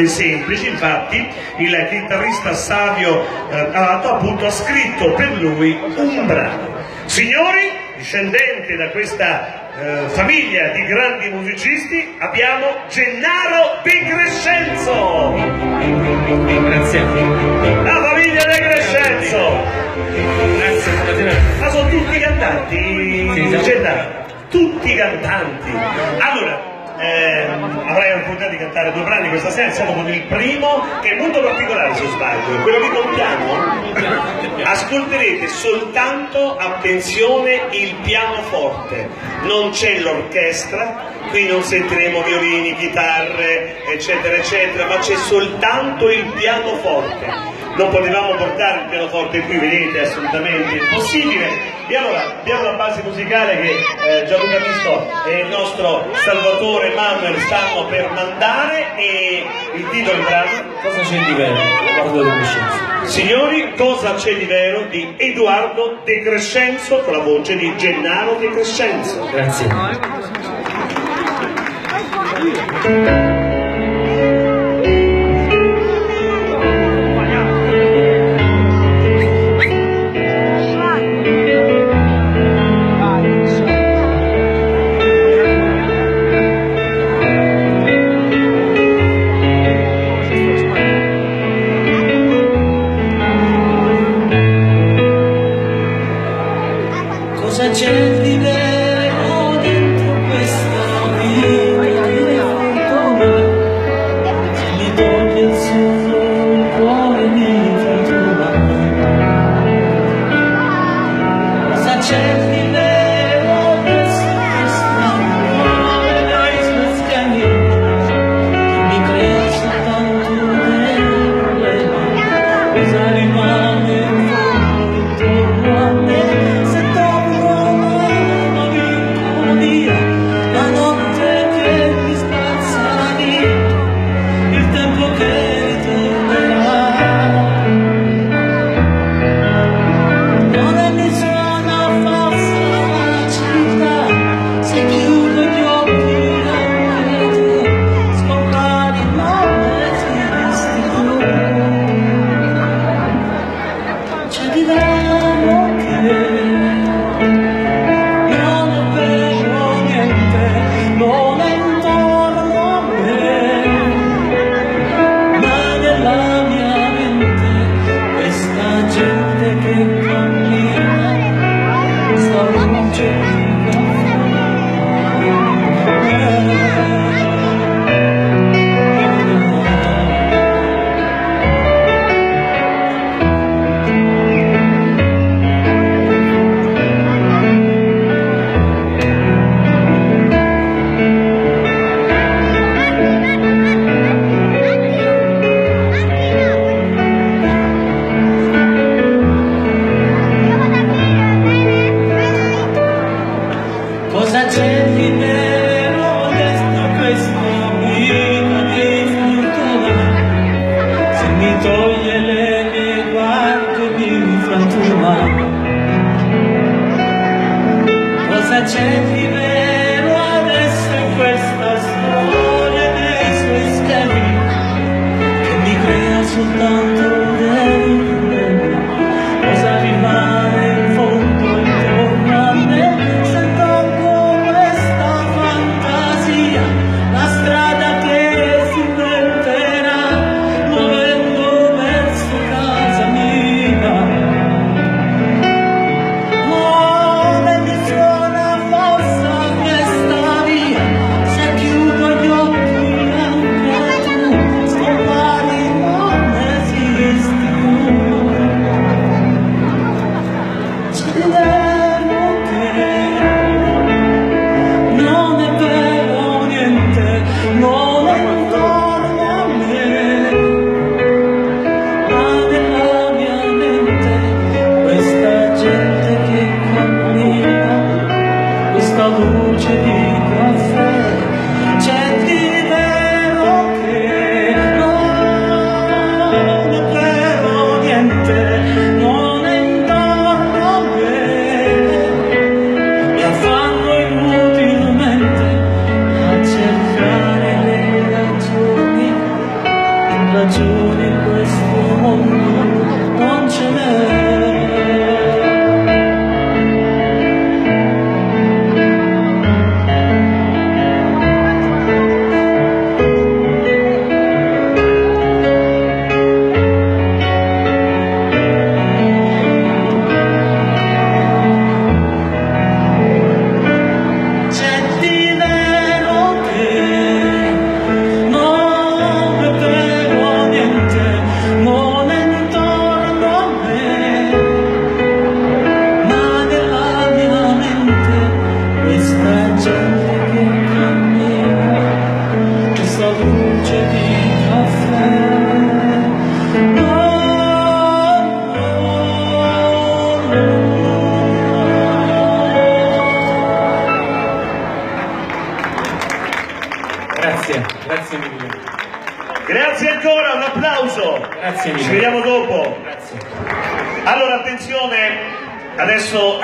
semplici. Infatti il chitarrista Savio Amato appunto ha scritto per lui un brano. Signori, discendenti da questa famiglia di grandi musicisti, abbiamo Gennaro De Crescenzo. Grazie. La famiglia De Crescenzo. Grazie, buonasera. Ma sono tutti cantanti? Sì, Gennaro, tutti cantanti. Allora, avrai l'opportunità di cantare 2 brani questa sera, siamo con il primo, che è molto particolare se sbaglio, quello lì con piano. Ascolterete soltanto, attenzione, il pianoforte, non c'è l'orchestra, qui non sentiremo violini, chitarre, eccetera, eccetera, ma c'è soltanto il pianoforte. Non potevamo portare il pianoforte qui, vedete, è assolutamente impossibile. E allora abbiamo la base musicale che Gianluca Misto e il nostro Salvatore Manuel stanno per mandare, e il titolo del brano Cosa c'è di vero? Edoardo De Crescenzo. Signori, Cosa c'è di vero di Edoardo De Crescenzo con la voce di Gennaro De Crescenzo. Grazie. Cosa c'è di vero dentro questa vita di fortuna? Se mi toglie il sonno, il cuore mi frantuma. Cosa c'è di vero dentro questa amore dai suoi schemi? Che mi crea soltanto dei problemi. Cosa rimane in fondo intorno a me? La notte che mi spazza via, il tempo che ritornerà. Non è nessuna falsa la città, se chiudo gli occhi anche tu, scompari il nome e resti tu. C'è di vero che non è intorno a me, ma nella mia mente questa gente che cammina, sta luce di caffè. Cosa c'è di vero dentro questa vita di fortuna? Se mi toglie le mie guardie mi frantuma. Cosa c'è di vero adesso in questa storia dei suoi schemi, che mi crea soltanto dei problemi? Cosa rimane in fondo intorno a me? La strada che si inventerà muovendo verso casa mia. Non è nessuna falsa ragioni in questo mondo non ce n'è. Grazie mille. Grazie ancora, un applauso. Grazie mille. Ci vediamo dopo. Grazie. Allora, attenzione, adesso